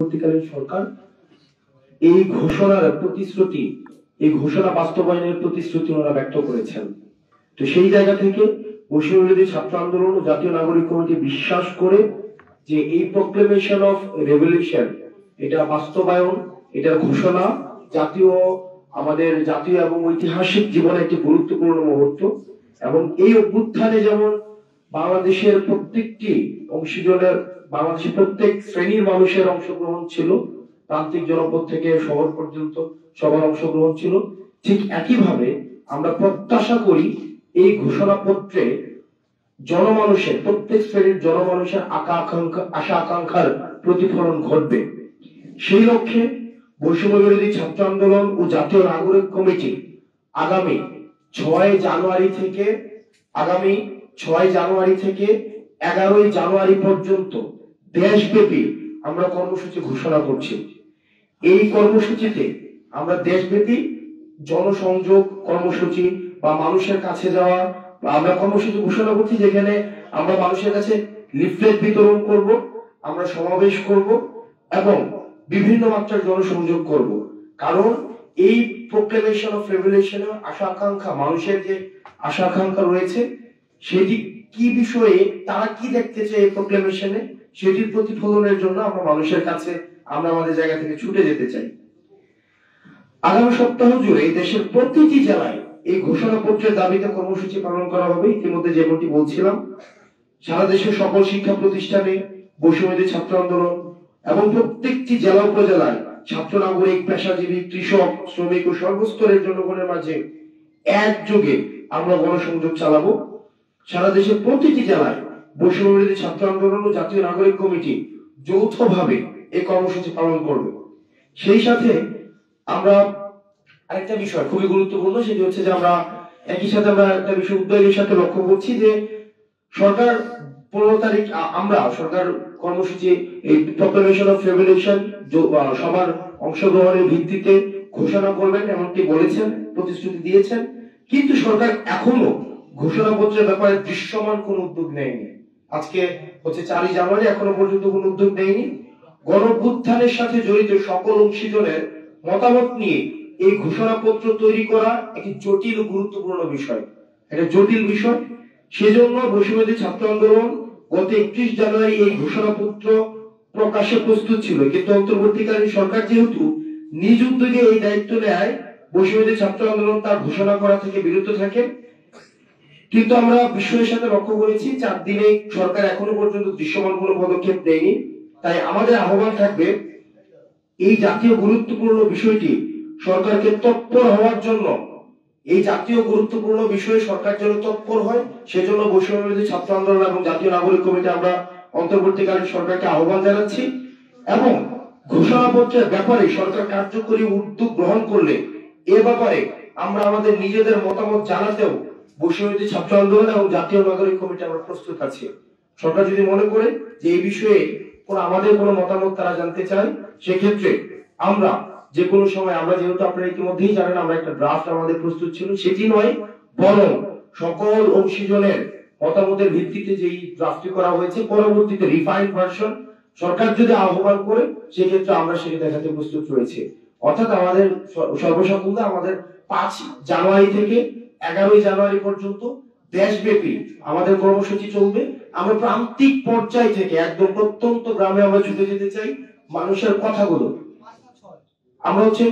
পরবর্তীকালীন সরকার এই ঘোষণার প্রতিশ্রুতি, এই ঘোষণা বাস্তবায়নের প্রতিশ্রুতি ওনারা ব্যক্ত করেছেন। তো সেই জায়গা থেকে বৈষম্য বিরোধী ছাত্র আন্দোলন ও জাতীয় নাগরিক কমিটি বিশ্বাস করে যে এই প্রক্লেমেশন অফ রেভলিউশন, এটা বাস্তবায়ন, এটার ঘোষণা আমাদের জাতীয় এবং ঐতিহাসিক জীবনে একটি গুরুত্বপূর্ণ মুহূর্ত। এবং এই অভ্যুত্থানে যেমন বাংলাদেশের প্রত্যেকটি অংশীজনের, বাংলাদেশের প্রত্যেক শ্রেণীর মানুষের অংশগ্রহণ ছিল, প্রান্তিক জনপদ থেকে শহর পর্যন্ত সবার অংশগ্রহণ ছিল, ঠিক একইভাবে আমরা প্রত্যাশা করি এই ঘোষণাপত্রে জনমানুষের, প্রত্যেক শ্রেণীর জনমানুষের আশা আকাঙ্ক্ষার প্রতিফলন ঘটবে। সেই লক্ষ্যে বৈষম্য বিরোধী ছাত্র আন্দোলন ও জাতীয় নাগরিক কমিটি আগামী 6 জানুয়ারি থেকে 11 জানুয়ারি পর্যন্ত দেশব্যাপী আমরা কর্মসূচি ঘোষণা করছি। এই কর্মসূচিতে আমরা দেশব্যাপী জনসংযোগ কর্মসূচি বা মানুষের কাছে যাওয়া, আমরা কর্মসূচি ঘোষণা করছি যেখানে আমরা মানুষের কাছে লিফলেট বিতরণ করব, আমরা সমাবেশ করব এবং বিভিন্ন মাত্রার জনসংযোগ করব। কারণ এই প্রোক্লেমেশন অফ রেভলিউশনের আশা আকাঙ্ক্ষা, মানুষের যে আশা আকাঙ্ক্ষা রয়েছে সেটি কি বিষয়ে, তারা কি দেখতে চায় এই প্রোক্লেমেশনে, সেটির প্রতিফলনের জন্য আমরা মানুষের কাছে, আমরা আমাদের জায়গা থেকে ছুটে যেতে চাই। আগামী সপ্তাহ জুড়ে দেশের প্রতিটি জেলায় এই ঘোষণাপত্রের দাবিতে কর্মসূচি পালন করা হবে। ইতিমধ্যে যেমনটি বলছিলাম, সারা দেশের সকল শিক্ষা প্রতিষ্ঠানে বৈষম্য ছাত্র আন্দোলন এবং প্রত্যেকটি জেলা উপজেলায় ছাত্র, নাগরিক, পেশাজীবী, কৃষক, শ্রমিক ও সর্বস্তরের জনগণের মাঝে একযোগে আমরা গণসংযোগ চালাবো। সারা দেশের প্রতিটি জেলায় বৈষম্য বিরোধী ছাত্র আন্দোলন ও জাতীয় নাগরিক কমিটি যৌথভাবে এই কর্মসূচি পালন করবে। সেই সাথে আমরা আরেকটা বিষয় খুবই গুরুত্বপূর্ণ, সেটি হচ্ছে যে আমরা একই সাথে আমরা একটা বিষয় উদ্যোগের সাথে লক্ষ্য করছি যে সরকার 15 তারিখ আমরা সরকার কর্মসূচি এই প্রক্লেমেশন অফ রেভলিউশন সবার অংশগ্রহণের ভিত্তিতে ঘোষণা করবেন এমনটি বলেছেন, প্রতিশ্রুতি দিয়েছেন। কিন্তু সরকার এখনো ঘোষণাপত্রের ব্যাপারে দৃশ্যমান কোন উদ্যোগ নেয়নি। আজকে হচ্ছে 4 জানুয়ারি, এখনো পর্যন্ত কোন উদ্যোগ নেয়নি। গণঅভ্যুত্থানের সাথে জড়িত সকল অংশীজনের মতামত নিয়ে এই ঘোষণাপত্র তৈরি করা একটি জটিল ও গুরুত্বপূর্ণ বিষয়, একটা জটিল বিষয়। সেজন্য বৈষম্য ছাত্র আন্দোলন গত 31 জানুয়ারি এই ঘোষণাপত্র প্রকাশে প্রস্তুত ছিল, কিন্তু অন্তর্বর্তীকালীন সরকার যেহেতু নিজ উদ্যোগে এই দায়িত্ব নেয়, বৈষম্য ছাত্র আন্দোলন তার ঘোষণা করা থেকে বিরত থাকে। কিন্তু আমরা বিষয়ের সাথে লক্ষ্য করেছি 4 দিনে সরকার এখনো পর্যন্ত দৃশ্যমান কোনো পদক্ষেপ নেয়নি। তাই আমাদের আহ্বান থাকবে এই জাতীয় গুরুত্বপূর্ণ বিষয়টি সরকারকে তৎপর হওয়ার জন্য, এই জাতীয় গুরুত্বপূর্ণ বিষয়ে সরকার যেন তৎপর হয়, সেজন্য বৈষম্য বিরোধী ছাত্র আন্দোলন এবং জাতীয় নাগরিক কমিটি আমরা অন্তর্বর্তীকালীন সরকারকে আহ্বান জানাচ্ছি। এবং ঘোষণাপত্রের ব্যাপারে সরকার কার্যকরী উদ্যোগ গ্রহণ করলে এ ব্যাপারে আমরা আমাদের নিজেদের মতামত জানাতেও বৈষম্য বিরোধী ছাত্র আন্দোলন এবং জাতীয় নাগরিক কমিটি আমরা প্রস্তুত আছি। সরকার যদি মনে করে যে এই বিষয়ে আমাদের কোনো মতামত তারা জানতে চায়, সেক্ষেত্রে আমরা যে কোনো সময়, আমরা যেহেতু আপনারা ইতিমধ্যেই জানেন আমরা একটা ড্রাফট আমাদের প্রস্তুত ছিল, সেটি নয় বরং সকল অংশীজনের মতামতের ভিত্তিতে যেই ড্রাফটটি করা হয়েছে, পরবর্তীতে রিফাইন্ড ভার্সন সরকার যদি আহ্বান করে সেক্ষেত্রে আমরা সেটি দেখাতে প্রস্তুত রয়েছে। অর্থাৎ আমাদের সর্বসাকুল্যে আমাদের 5 জানুয়ারি থেকে 11 জানুয়ারি পর্যন্ত দেশব্যাপী আমাদের কর্মসূচি চলবে। আমরা প্রান্তিক পর্যায় থেকে একদম প্রত্যন্ত গ্রামে আমরা ছুটে যেতে চাই মানুষের কথাগুলো। আমরা হচ্ছে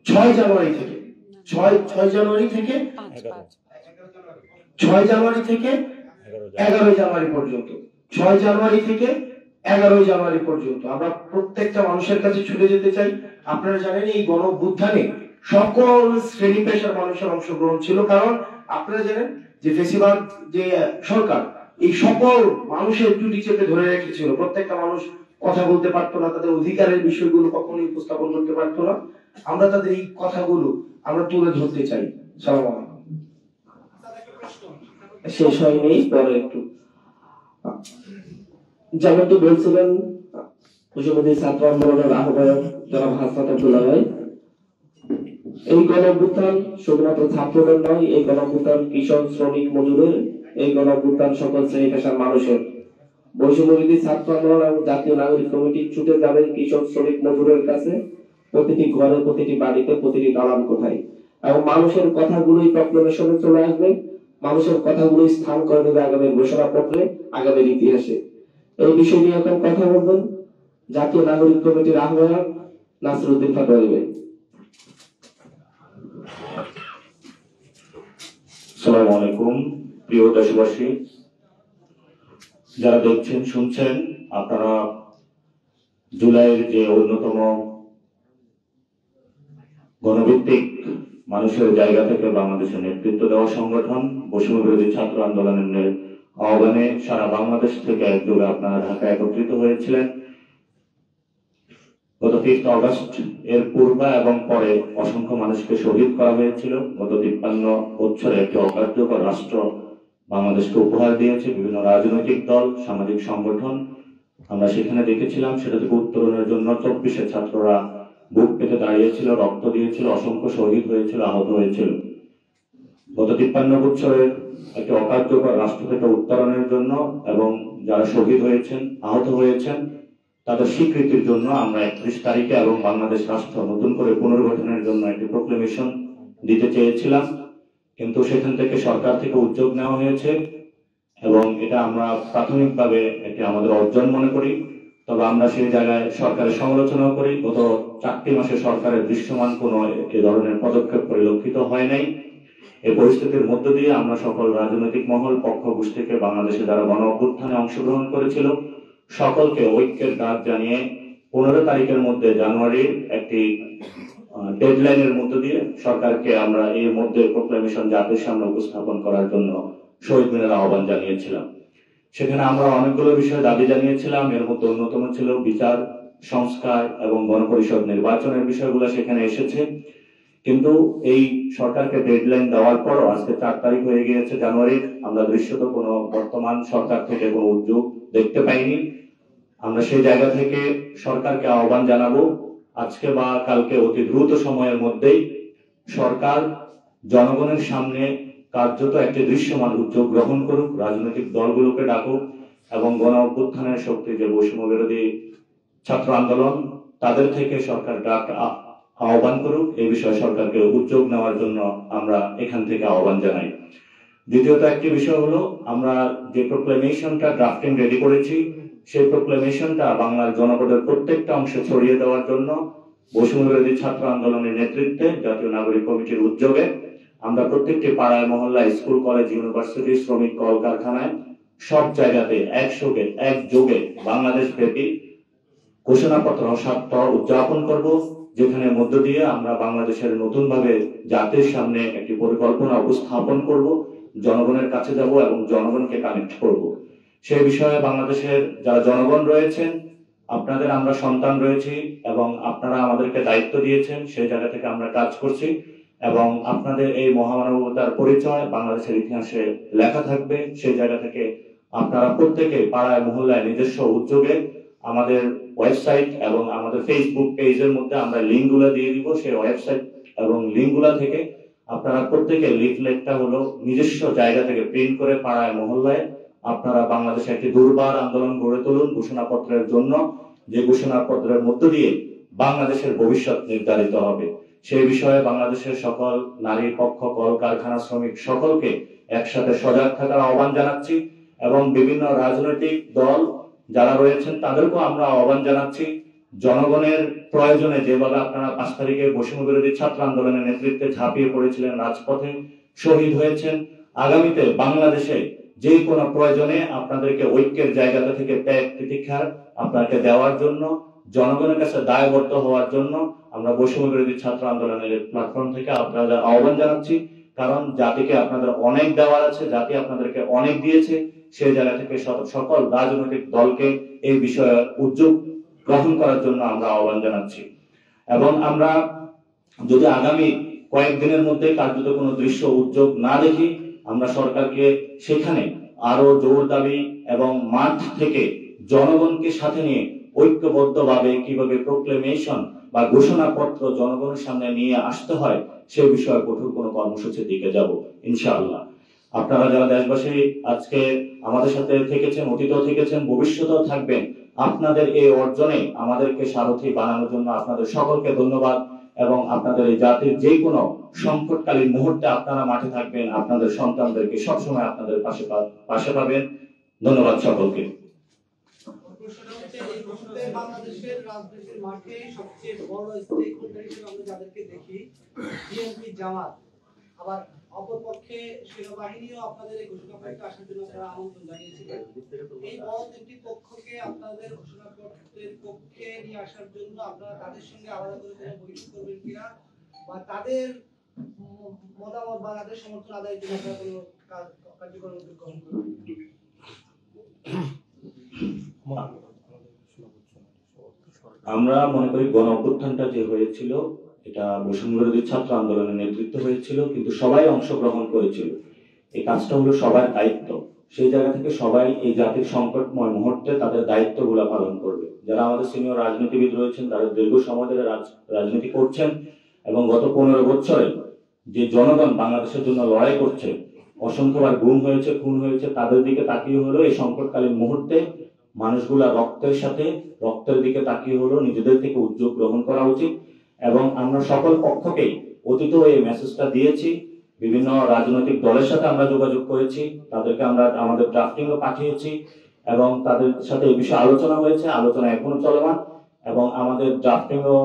6 জানুয়ারি থেকে 11 জানুয়ারি পর্যন্ত, 6 জানুয়ারি থেকে 11 জানুয়ারি পর্যন্ত আমরা প্রত্যেকটা মানুষের কাছে ছুটে যেতে চাই। আপনারা জানেন এই গণঅভ্যুত্থানে সকল শ্রেণী পেশার মানুষের অংশগ্রহণ ছিল, কারণ আপনারা জানেন যে ফেসিবাদ যে সরকার এই সকল মানুষের টুটি চেপে ধরে রেখেছিল। প্রত্যেকটা মানুষ কথা বলতে পারতো না, তাদের অধিকারের বিষয়গুলো কখনোই উপস্থাপন করতে পারতো না। আমরা তাদের এই কথাগুলো আমরা তুলে ধরতে চাই। সালাম আলাইকুম। শেষ হয়নি, পরে একটু যেমনটি বলছিলেন বৈষম্য ছাত্র আন্দোলনের আহ্বায়ক জনাব হাসনাত আব্দুল্লাহ ভাই, এই গণঅভ্যুত্থান শুধুমাত্র ছাত্রদের নয়, এই গণঅভ্যুত্থান কৃষক, শ্রমিক, মজুরের, এই গণঅভ্যুত্থান সকল শ্রেণী পেশার মানুষের। বৈষম্যবিরোধী ছাত্র আন্দোলন এবং জাতীয় নাগরিক কমিটি ছুটে যাবেন কৃষক শ্রমিক মজুরের কাছে, প্রতিটি ঘরে, প্রতিটি বাড়িতে, প্রতিটি দালান কোঠায়, এবং মানুষের কথাগুলোই প্রক্লেমেশনে চলে আসবে, মানুষের কথাগুলোই স্থান করে দেবে আগামী ঘোষণাপত্রে, আগামীর ইতিহাসে। এই বিষয় নিয়ে এখন কথা বলবেন জাতীয় নাগরিক কমিটির আহ্বায়ক নাসিরউদ্দিন পাটোয়ারী ভাই। আসসালামু আলাইকুম প্রিয় দেশবাসী, যারা দেখছেন শুনছেন, আপনারা জুলাইয়ের যে অন্যতম গণভিত্তিক মানুষের জায়গা থেকে বাংলাদেশের নেতৃত্ব দেওয়া সংগঠন বৈষম্য বিরোধী ছাত্র আন্দোলনের আহ্বানে সারা বাংলাদেশ থেকে একযোগে আপনারা ঢাকায় একত্রিত হয়েছিলেন। গত 5 অগস্ট এর পূর্বে এবং পরে অসংখ্য মানুষকে শহীদ করা হয়েছিল। গত 53 বছরে একটি অকার্যকর রাষ্ট্র বাংলাদেশকে উপহার দিয়েছে বিভিন্ন রাজনৈতিক দল, সামাজিক সংগঠন। আমরা সেখানে দেখেছিলাম সেটা থেকে উত্তরণের জন্য 24 ছাত্ররা বুক পেতে দাঁড়িয়েছিল, রক্ত দিয়েছিল, অসংখ্য শহীদ হয়েছিল, আহত হয়েছিল। গত 53 বছরের একটি অকার্যকর রাষ্ট্র থেকে উত্তরণের জন্য এবং যারা শহীদ হয়েছেন, আহত হয়েছেন, তাদের স্বীকৃতির জন্য আমরা 31 তারিখে এবং বাংলাদেশ রাষ্ট্র নতুন করে পুনর্গঠনের জন্য একটি প্রক্লেমেশন দিতে চেয়েছিলাম, কিন্তু সেখান থেকে সরকার থেকে উদ্যোগ নেওয়া হয়েছে এবং এটা আমরা প্রাথমিকভাবে একটি আমাদের অর্জন মনে করি। তবে আমরা সেই জায়গায় সরকারের সমালোচনা করি। গত 4টি মাসে সরকারের দৃশ্যমান কোনো এ ধরনের পদক্ষেপ পরিলক্ষিত হয় নাই। এই পরিস্থিতির মধ্য দিয়ে আমরা সকল রাজনৈতিক মহল, পক্ষ গোষ্ঠীকে, বাংলাদেশে যারা গণ অভ্যুত্থানে অংশগ্রহণ করেছিল সকলকে ঐক্যের ডাক জানিয়ে 15 তারিখের মধ্যে জানুয়ারির একটি ডেডলাইনের মধ্য দিয়ে সরকারকে আমরা এর মধ্যে প্রক্লেমেশন জাতির সামনে উপস্থাপন করার জন্য শহীদ মিনারে আহ্বান জানিয়েছিলাম। সেখানে আমরা অনেকগুলো বিষয়ে দাবি জানিয়েছিলাম। এর মধ্যে অন্যতম ছিল বিচার সংস্কার এবং গণপরিষদ নির্বাচনের বিষয়গুলো সেখানে এসেছে। কিন্তু এই সরকারকে ডেডলাইন দেওয়ার পরও আজকে 4 তারিখ হয়ে গিয়েছে জানুয়ারি, আমরা দৃশ্যত কোনো বর্তমান সরকার থেকে কোনো উদ্যোগ দেখতে পাইনি। আমরা সেই জায়গা থেকে সরকারকে আহ্বান জানাবো আজকে বা কালকে অতি দ্রুত সময়ের মধ্যেই সরকার জনগণের সামনে কার্যত একটি দৃশ্যমান উদ্যোগ গ্রহণ করুক, রাজনৈতিক দলগুলোকে ডাকুক এবং গণ অভ্যুত্থানের শক্তি যে বৈষম্য বিরোধী ছাত্র আন্দোলন তাদের থেকে সরকার ডাক আহ্বান করুক। এই বিষয়ে সরকারকে উদ্যোগ নেওয়ার জন্য আমরা এখান থেকে আহ্বান জানাই। দ্বিতীয়ত একটি বিষয় হলো, আমরা যে প্রক্লেমেশনটা ড্রাফটিং রেডি করেছি সেই প্রক্লেমেশনটা বাংলার জনপদের প্রত্যেকটা অংশে ছড়িয়ে দেওয়ার জন্য বৈষম্য বিরোধী ছাত্র আন্দোলনের নেতৃত্বে জাতীয় নাগরিক কমিটির উদ্যোগে আমরা প্রত্যেকটি পাড়ায়, মহল্লায়, স্কুল, কলেজ, ইউনিভার্সিটি, শ্রমিক কলকারখানায় সব জায়গাতে একযোগে বাংলাদেশ ব্যাপী ঘোষণাপত্র হস্তান্তর উদযাপন করব, যেখানে মধ্য দিয়ে আমরা বাংলাদেশের নতুন ভাবে জাতির সামনে একটি পরিকল্পনা উপস্থাপন করব, জনগণের কাছে যাব এবং জনগণকে কানেক্ট করব। সেই বিষয়ে বাংলাদেশের যারা জনগণ রয়েছেন, আপনাদের আমরা সন্তান রয়েছি এবং আপনারা আমাদেরকে দায়িত্ব দিয়েছেন, সেই জায়গা থেকে আমরা কাজ করছি এবং আপনাদের এই মহামানবতার পরিচয় বাংলাদেশের ইতিহাসে লেখা থাকবে। সেই জায়গা থেকে আপনারা প্রত্যেকে পাড়ায়, মহল্লায় নিজস্ব উদ্যোগে আমাদের ওয়েবসাইট এবং আমাদের ফেসবুক পেজের মধ্যে আমরা লিঙ্কগুলো দিয়ে দিব। সেই ওয়েবসাইট এবং লিঙ্কগুলো থেকে আপনারা প্রত্যেকে লিফলেটটা হলো নিজস্ব জায়গা থেকে প্রিন্ট করে পাড়ায়, মহল্লায় আপনারা বাংলাদেশে একটি দুর্বার আন্দোলন গড়ে তুলুন ঘোষণাপত্রের জন্য, যে ঘোষণাপত্রের মধ্য দিয়ে বাংলাদেশের ভবিষ্যৎ নির্ধারিত হবে। সেই বিষয়ে বাংলাদেশের সকল নারী পক্ষ, কলকারখানা, শ্রমিক সকলকে একসাথে সজাগ থাকার আহ্বান জানাচ্ছি এবং বিভিন্ন রাজনৈতিক দল যারা রয়েছেন তাদেরকেও আমরা আহ্বান জানাচ্ছি, জনগণের প্রয়োজনে যেভাবে আপনারা 5 তারিখে বৈষম্য বিরোধী ছাত্র আন্দোলনের নেতৃত্বে ঝাঁপিয়ে পড়েছিলেন, রাজপথে শহীদ হয়েছেন, আগামীতে বাংলাদেশে যে কোনো প্রয়োজনে আপনাদেরকে ঐক্যের জায়গাটা থেকে ত্যাগ তিতিক্ষার আপনাকে দেওয়ার জন্য, জনগণের কাছে দায়বদ্ধ হওয়ার জন্য আমরা বৈষম্য বিরোধী ছাত্র আন্দোলনের প্ল্যাটফর্ম থেকে আপনাদের আহ্বান জানাচ্ছি। কারণ জাতিকে আপনাদের অনেক দেওয়ার আছে, জাতি আপনাদেরকে অনেক দিয়েছে। সেই জায়গা থেকে সকল রাজনৈতিক দলকে এই বিষয়ে উদ্যোগ গ্রহণ করার জন্য আমরা আহ্বান জানাচ্ছি এবং আমরা যদি আগামী কয়েকদিনের মধ্যে কার্যত কোনো দৃশ্য উদ্যোগ না দেখি, আমরা সরকারকে সেখানে আরো জোর দাবি এবং মাঠ থেকে জনগণকে সাথে নিয়ে ঐক্যবদ্ধভাবে কিভাবে প্রক্লেমেশন বা ঘোষণাপত্র জনগণের সামনে নিয়ে আসতে হয় সে বিষয়ে কঠোর কোনো কর্মসূচির দিকে যাব ইনশাআল্লাহ। আপনারা যারা দেশবাসী আজকে আমাদের সাথে থেকেছেন, অতীতেও থেকেছেন, ভবিষ্যতেও থাকবেন, আপনাদের এই অর্জনে আমাদেরকে সারথি বানানোর জন্য আপনাদের সকলকে ধন্যবাদ। এবং আপনাদের এই জাতির যে কোনো সংকটকালীন মুহূর্তে আপনারা মাঠে থাকবেন, আপনাদের সন্তানদেরকে সবসময় আপনাদের পাশে পাবেন। ধন্যবাদ সকলকে। বাংলাদেশের রাজনীতির মাঠে সবচেয়ে বড় স্টেক হোল্ডার হিসেবে আমরা যাদেরকে দেখি বিএনপি, জামাত, আবার অপরপক্ষে সেনাবাহিনীও আপনাদের এই ঘোষণাপত্রে আসার জন্য তারা আমন্ত্রণ জানিয়েছিলেন। এই বড় তিনটি পক্ষকে আপনাদের ঘোষণাপত্রের পক্ষে নিয়ে আসার জন্য আপনারা তাদের সঙ্গে আলাদা করে কোনো বৈঠক করবেন কিনা, বা তাদের মতামত বা তাদের সমর্থন আদায়ের জন্য আপনারা কোনো কার্যকর উদ্যোগ গ্রহণ করবেন? আমরা মনে করি গণ অভ্যুত্থানটা যে হয়েছিল এটা বৈষম্য বিরোধী ছাত্র আন্দোলনের নেতৃত্ব হয়েছিল, কিন্তু সবাই অংশগ্রহণ করেছিল। এই কাজটা হলো সবার দায়িত্ব। সেই জায়গা থেকে সবাই এই জাতির সংকটময় মুহূর্তে তাদের দায়িত্বগুলো পালন করবে। যারা আমাদের সিনিয়র রাজনীতিবিদ রয়েছেন, তারা দীর্ঘ সময় ধরে রাজনীতি করছেন এবং গত 15 বছরে যে জনগণ বাংলাদেশের জন্য লড়াই করছে, অসংখ্যবার গুম হয়েছে, খুন হয়েছে, তাদের দিকে তাকিয়ে হলো এই সংকটকালীন মুহূর্তে মানুষগুলা রক্তের দিকে তাকিয়ে হলো নিজেদের থেকে উদ্যোগ গ্রহণ করা উচিত। এবং আমরা সকল পক্ষকেই অতীতেও এই মেসেজটা দিয়েছি। বিভিন্ন রাজনৈতিক দলের সাথে আমরা যোগাযোগ করেছি, তাদেরকে আমরা আমাদের ড্রাফটিংও পাঠিয়েছি এবং তাদের সাথে এই বিষয়ে আলোচনা হয়েছে। আলোচনা এখনো চলমান এবং আমাদের ড্রাফটিংও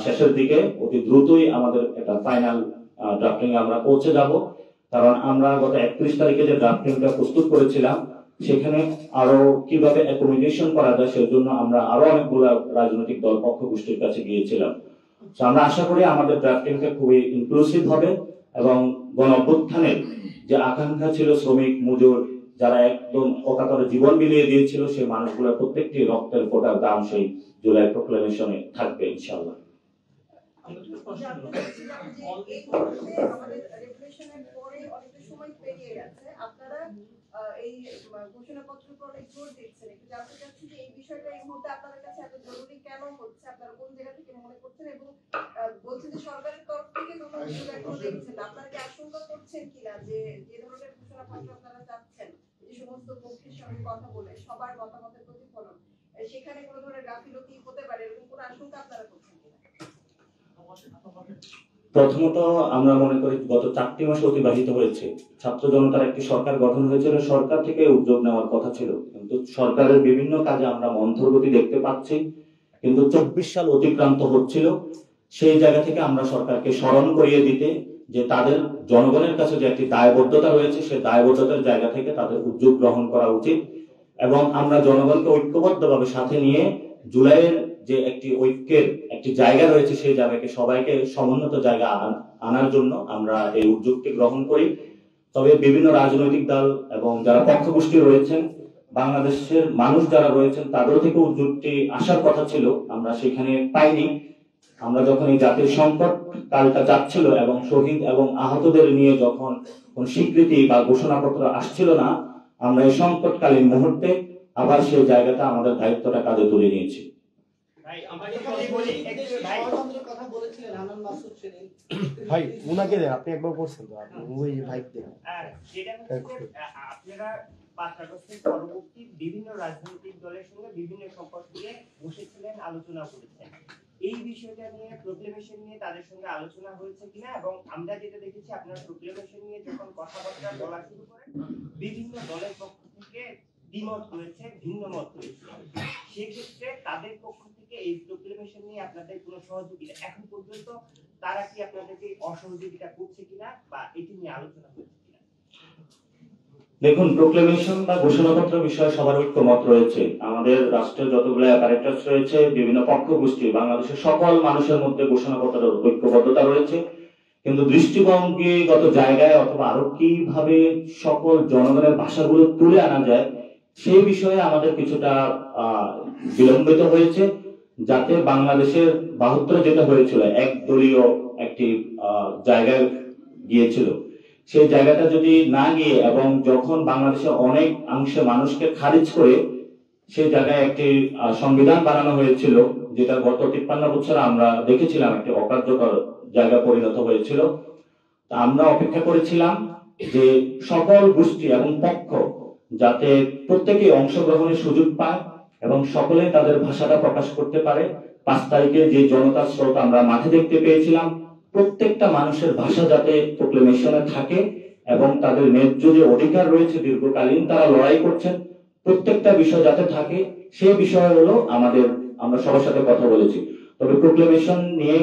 শেষের দিকে। অতি দ্রুতই আমাদের একটা ফাইনাল ড্রাফটিং আমরা পৌঁছে যাব, কারণ আমরা গত 31 তারিখে যে ড্রাফটিংটা প্রস্তুত করেছিলাম সেখানে আরো কিভাবে অ্যাকোমোডেশন করা যায় সেজন্য আমরা আরো অনেকগুলো রাজনৈতিক দল পক্ষ গোষ্ঠীর কাছে গিয়েছিলাম। তো আমরা আশা করি আমাদের ড্রাফটিংটা খুবই ইনক্লুসিভ হবে এবং গণ অভ্যুত্থানের যে আকাঙ্ক্ষা ছিল শ্রমিক মজুর যারা একদম অকাতরে জীবন বিলিয়ে দিয়েছিল সেই মানুষগুলোর প্রত্যেকটি রক্তের ফোঁটার দাম সেই জুলাই প্রক্লেমেশনে থাকবে ইনশাআল্লাহ। এই ঘোষণাপত্রের উপর অনেক জোর দিচ্ছেন, একটু জানতে চাচ্ছি যে এই বিষয়টা এই মুহূর্তে আপনাদের কাছে এত জরুরি কেন হচ্ছে, আপনারা কোন জায়গা থেকে মনে করছেন, এবং বলছেন যে সরকারের তরফ থেকে কোনো উদ্যোগ এখনো দেখছেন না, আপনারা কি আশঙ্কা করছেন কিনা যে যে ধরনের ঘোষণাপত্র আপনারা চাচ্ছেন, যে সমস্ত পক্ষের সঙ্গে কথা বলে সবার মতামতের প্রতিফলন, সেখানে কোনো ধরনের গাফিলতি হতে পারে, এরকম কোনো আশঙ্কা আপনারা করছেন কিনা? প্রথমত আমরা মনে করি গত 4টি মাস অতিবাহিত হয়েছে, ছাত্র জনতার একটি সরকার গঠন হয়েছিল, সরকার থেকে উদ্যোগ নেওয়ার কথা ছিল, কিন্তু সরকারের বিভিন্ন কাজে আমরা মন্থরগতি দেখতে পাচ্ছি। কিন্তু 24 সাল অতিক্রান্ত হচ্ছিল, সেই জায়গা থেকে আমরা সরকারকে স্মরণ করিয়ে দিতে যে তাদের জনগণের কাছে যে একটি দায়বদ্ধতা রয়েছে সেই দায়বদ্ধতার জায়গা থেকে তাদের উদ্যোগ গ্রহণ করা উচিত। এবং আমরা জনগণকে ঐক্যবদ্ধভাবে সাথে নিয়ে জুলাইয়ের যে একটি ঐক্যের একটি জায়গা রয়েছে সেই জায়গাকে সবাইকে সমুন্নত জায়গা আনার জন্য আমরা এই উদ্যোগটি গ্রহণ করি। তবে বিভিন্ন রাজনৈতিক দল এবং যারা পক্ষগোষ্ঠী রয়েছেন, বাংলাদেশের মানুষ যারা রয়েছেন তাদের থেকে উদ্যোগটি আসার কথা ছিল, আমরা সেখানে পাইনি। আমরা যখন এই জাতির সংকট কালটা যাচ্ছিল এবং শহীদ এবং আহতদের নিয়ে যখন কোন স্বীকৃতি বা ঘোষণাপত্র আসছিল না, আমরা এই সংকটকালীন মুহূর্তে আবার সেই জায়গাটা আমাদের দায়িত্বটা কাজে তুলে নিয়েছি। ভাই উনাকে দেন, আপনি একবার করছেন তো, ওই ভাই দেন। আপনারা 5 আগস্টের পরবর্তী বিভিন্ন রাজনৈতিক দলের সঙ্গে বিভিন্ন সম্পর্ক নিয়ে বসেছিলেন, আলোচনা করেছেন। এই বিষয়টা নিয়ে প্রক্লেমেশন নিয়ে তাদের সঙ্গে আলোচনা হয়েছে কিনা, এবং আমরা যেটা দেখেছি আপনারা প্রক্লেমেশন নিয়ে যখন কথাবার্তা বলা শুরু করেন বিভিন্ন দলের পক্ষ থেকে দ্বিমত রয়েছে, ভিন্ন মত রয়েছে, সেক্ষেত্রে তাদের পক্ষ থেকে এই প্রক্লেমেশন নিয়ে আপনাদের কোনো সহযোগিতা এখন পর্যন্ত তারা কি আপনাদেরকে অসহযোগিতা করছে কিনা বা এটি নিয়ে আলোচনা করছে কিনা? দেখুন, প্রক্লেমেশন বা ঘোষণাপত্র বিষয়ে সবার ঐক্যমত রয়েছে। আমাদের রাষ্ট্রের যতগুলো অ্যাপারেটাস রয়েছে, বিভিন্ন পক্ষ গোষ্ঠী, বাংলাদেশের সকল মানুষের মধ্যে ঘোষণাপত্রের ঐক্যবদ্ধতা রয়েছে, কিন্তু দৃষ্টিভঙ্গিগত জায়গায় অথবা আরো কিভাবে সকল জনগণের ভাষাগুলো তুলে আনা যায় সেই বিষয়ে আমাদের কিছুটা বিলম্বিত হয়েছে, যাতে বাংলাদেশের 72 যেটা হয়েছিল একদলীয় একটি জায়গায় গিয়েছিল, সেই জায়গাটা যদি না গিয়ে এবং যখন বাংলাদেশের অনেক অংশে মানুষকে খারিজ করে সেই জায়গায় একটি সংবিধান বানানো হয়েছিল, যেটা গত 53 বছর আমরা দেখেছিলাম একটি অকার্যকর জায়গা পরিণত হয়েছিল। আমরা অপেক্ষা করেছিলাম যে সকল গোষ্ঠী এবং পক্ষ যাতে প্রত্যেকে অংশগ্রহণের সুযোগ পায় এবং সকলে তাদের ভাষাটা প্রকাশ করতে পারে। 5 তারিখে যে জনতার স্রোত আমরা মাঠে দেখতে পেয়েছিলাম, প্রত্যেকটা মানুষের ভাষা যাতে প্রোক্লেমেশনে থাকে এবং তাদের ন্যায্য যে অধিকার রয়েছে দীর্ঘকালীন তারা লড়াই করছেন, প্রত্যেকটা বিষয় যাতে থাকে সেই বিষয় হলো আমরা সবার সাথে কথা বলেছি। তবে প্রোক্লেমেশন নিয়ে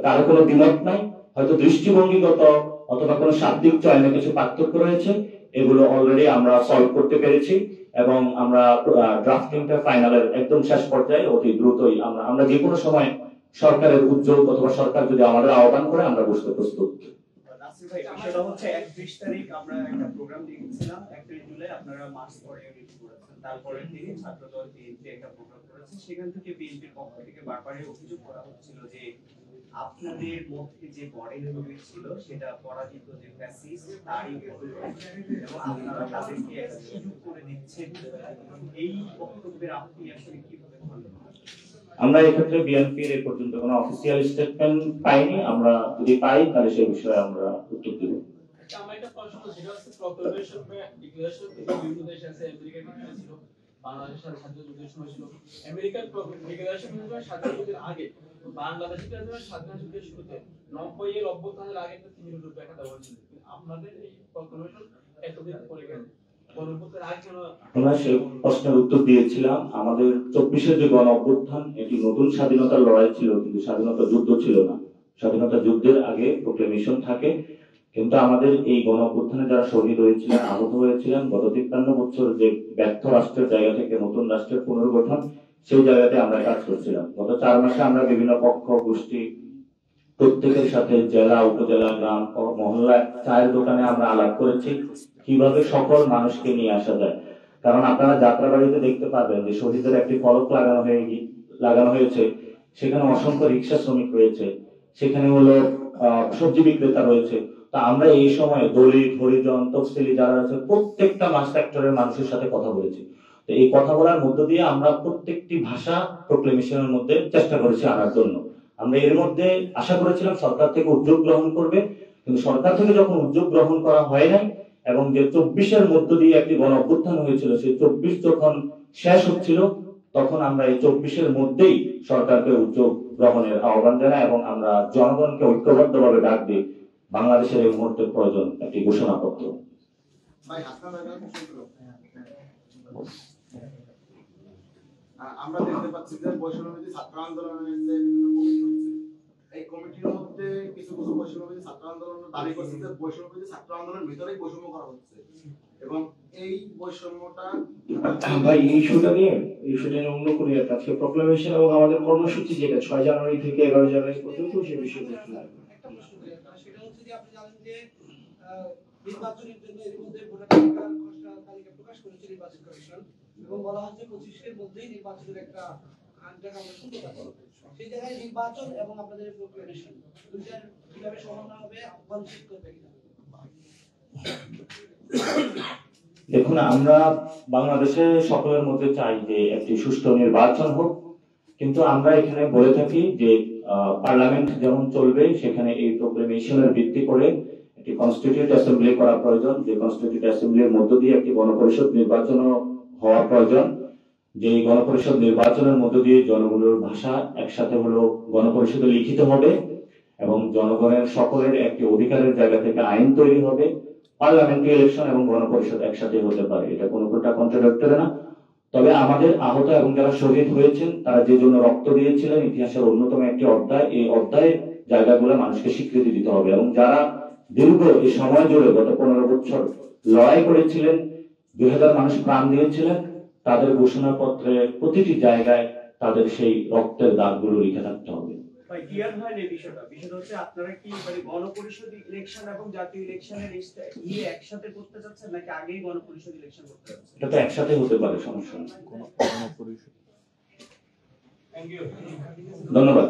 কারো কোনো দ্বিমত নাই, হয়তো দৃষ্টিভঙ্গিগত অথবা কোনো শাব্দিক চয়নে কিছু পার্থক্য রয়েছে, এগুলো অলরেডি আমরা সলভ করতে পেরেছি এবং আমরা ড্রাফটিংটা ফাইনালের একদম শেষ পর্যায়ে অতি দ্রুতই আমরা যে কোনো সময় সরকারের উদ্যোগ অথবা সরকার যদি আমাদের আহ্বান করে আমরা বসতে প্রস্তুত। নাসির ভাই, বিষয়টা হচ্ছে 31 তারিখ আমরা একটা প্রোগ্রাম দিয়েছিলাম, 31 জুলাই আপনারা মার্চ করে রিলিজ করেছেন, তারপরে তিনি ছাত্রদল বিএনপি একটা প্রোগ্রাম করেছে, সেখান থেকে বিএনপির পক্ষ থেকে বারবারই অভিযোগ করা হচ্ছিল যে আপনাদের মধ্যে যে বডি তৈরি ছিল সেটা পরাজিত যে ফ্যাসিস্ট তারই এবং আপনারা তাদেরকে একটা সুযোগ করে দিচ্ছেন। এই বক্তব্যের আপনি আসলে কিভাবে ধরলেন? আমরা এক্ষেত্রে বিএনপির এ পর্যন্ত কোনো অফিসিয়াল স্টেটমেন্ট পাইনি, আমরা যদি পাই তাহলে সেই বিষয়ে আমরা উত্তর দেব। আমার একটা প্রশ্ন, যেটা হচ্ছে প্রক্লেমেশন বা ডিক্লারেশন থেকে বিভিন্ন দেশ আছে, আমেরিকা ছিল, বাংলাদেশের স্বাধীনতা যুদ্ধের সময় ছিল, আমেরিকার ডিক্লারেশন অনুযায়ী স্বাধীনতা যুদ্ধের আগে বাংলাদেশের স্বাধীনতা যুদ্ধের শুরুতে 90 এর অভ্যুত্থানের আগে একটা 3 রুপে একটা দেওয়া ছিল, আপনাদের এই প্রক্লেমেশন এতদিন পরে কেন? আমরা সেই প্রশ্নের উত্তর দিয়েছিলাম। আমাদের 24-এর যে গণ অভ্যুত্থান এটি নতুন স্বাধীনতার লড়াই ছিল, কিন্তু স্বাধীনতা যুদ্ধ ছিল না। স্বাধীনতা যুদ্ধের আগে প্রোক্লেমেশন থাকে, কিন্তু আমাদের এই গণ অভ্যুত্থানে যারা শহীদ হয়েছিলেন, আহত হয়েছিলেন, গত 53 বছর যে ব্যর্থ রাষ্ট্রের জায়গা থেকে নতুন রাষ্ট্রের পুনর্গঠন, সেই জায়গাতে আমরা কাজ করছিলাম। গত 4 মাসে আমরা বিভিন্ন পক্ষ গোষ্ঠী প্রত্যেকের সাথে জেলা, উপজেলা, গ্রাম, মহল্লা, চায়ের দোকানে আমরা আলাপ করেছি কিভাবে সকল মানুষকে নিয়ে আসা যায়। কারণ আপনারা যাত্রাবাড়িতে দেখতে পাবেন যে শহীদদের একটি ফলক লাগানো হয়েছে, সেখানে অসংখ্য রিক্সা শ্রমিক রয়েছে, সেখানে হলো সবজি বিক্রেতা রয়েছে। তা আমরা এই সময় দলিত, হরিজন, তফসিলি যারা আছে প্রত্যেকটা মাস সেক্টরের মানুষের সাথে কথা বলেছি। তো এই কথা বলার মধ্য দিয়ে আমরা প্রত্যেকটি ভাষা প্রোক্লেমেশনের মধ্যে চেষ্টা করেছি আনার জন্য। আমরা এর মধ্যে আশা করেছিলাম সরকার থেকে উদ্যোগ গ্রহণ করবে, কিন্তু সরকার থেকে যখন উদ্যোগ গ্রহণ করা হয় নাই এবং যে 24-এর মধ্য দিয়ে একটি গণ অভ্যুত্থান হয়েছিল, সেই 24 যখন শেষ হচ্ছিল তখন আমরা এই 24-এর মধ্যেই সরকারকে উদ্যোগ গ্রহণের আহ্বান জানাই এবং আমরা জনগণকে ঐক্যবদ্ধভাবে ডাক দিই বাংলাদেশের এই মুহূর্তে প্রয়োজন একটি ঘোষণাপত্র। আমরা দেখতে পাচ্ছি যে বৈষম্যবিরোধী ছাত্র আন্দোলনের যে বিভিন্ন কমিটি হচ্ছে, এই কমিটির মধ্যে কিছু কিছু বৈষম্যবিরোধী ছাত্র আন্দোলন দাবি করছে যে বৈষম্যবিরোধী ছাত্র আন্দোলনের ভিতরেই বৈষম্য করা হচ্ছে এবং এই বৈষম্যটা ভাই ইস্যুটা নিয়ে অন্য কোনো আজকে প্রোক্লেমেশন এবং আমাদের কর্মসূচি যেটা 6 জানুয়ারি থেকে 11 জানুয়ারি পর্যন্ত সেই বিষয়ে একটা প্রশ্ন করি আপনারা, সেটা হচ্ছে যে আপনি জানেন যে নির্বাচনের জন্য এর মধ্যে ভোটার তালিকার খসড়া তালিকা প্রকাশ করেছে নির্বাচন কমিশন এবং বলা হচ্ছে 25-এর মধ্যেই নির্বাচনের একটা আনটাকে আমরা শুনতে পাবো। সেই জায়গায় নির্বাচন এবং আপনাদের প্রোক্লেমেশন দুইটার কিভাবে সমন্বয় হবে, কনসেপ্ট করবে কিনা? দেখুন, আমরা বাংলাদেশে সকলের মধ্যে চাই যে একটি সুষ্ঠু নির্বাচন হোক, কিন্তু আমরা এখানে বলে থাকি যে পার্লামেন্ট যেমন চলবে সেখানে এই প্রোক্লেমেশনের ভিত্তি করে একটি কনস্টিটিউয়েন্ট অ্যাসেম্বলি করা প্রয়োজন, যে কনস্টিটিউয়েন্ট অ্যাসেম্বলির মধ্য দিয়ে একটি গণপরিষদ নির্বাচন হওয়া প্রয়োজন, যে গণপরিষদ নির্বাচনের মধ্য দিয়ে জনগণের ভাষা একসাথে হলো গণপরিষদে লিখিত হবে এবং জনগণের সকলের একটি অধিকারের জায়গা থেকে আইন তৈরি হবে। পার্লামেন্টারি ইলেকশন এবং গণপরিষদ একসাথে হতে পারে, এটা কোনোটা কন্ট্রাডিক্টরি না। তবে আমাদের আহত এবং যারা শহীদ হয়েছেন তারা যে জন্য রক্ত দিয়েছিলেন, ইতিহাসের অন্যতম একটি অধ্যায়, এই অধ্যায়ের জায়গাগুলো মানুষকে স্বীকৃতি দিতে হবে এবং যারা দীর্ঘ এই সময় জুড়ে গত 15 বছর লড়াই করেছিলেন, 2000 মানুষ প্রাণ দিয়েছিলেন, তাদের ঘোষণাপত্রে প্রতিটি জায়গায় তাদের সেই রক্তের দাগগুলো লিখে থাকতে হবে। ভাই ক্লিয়ার হয় এই বিষয়টা হচ্ছে আপনারা কি মানে গণপরিষদ ইলেকশন এবং জাতীয় ইলেকশনের একসাথে করতে চাচ্ছেন নাকি আগেই গণপরিষদ ইলেকশন করতে চাচ্ছেন? এটা তো একসাথে হতে পারে, সমস্যা নেই। থ্যাংক ইউ, ধন্যবাদ।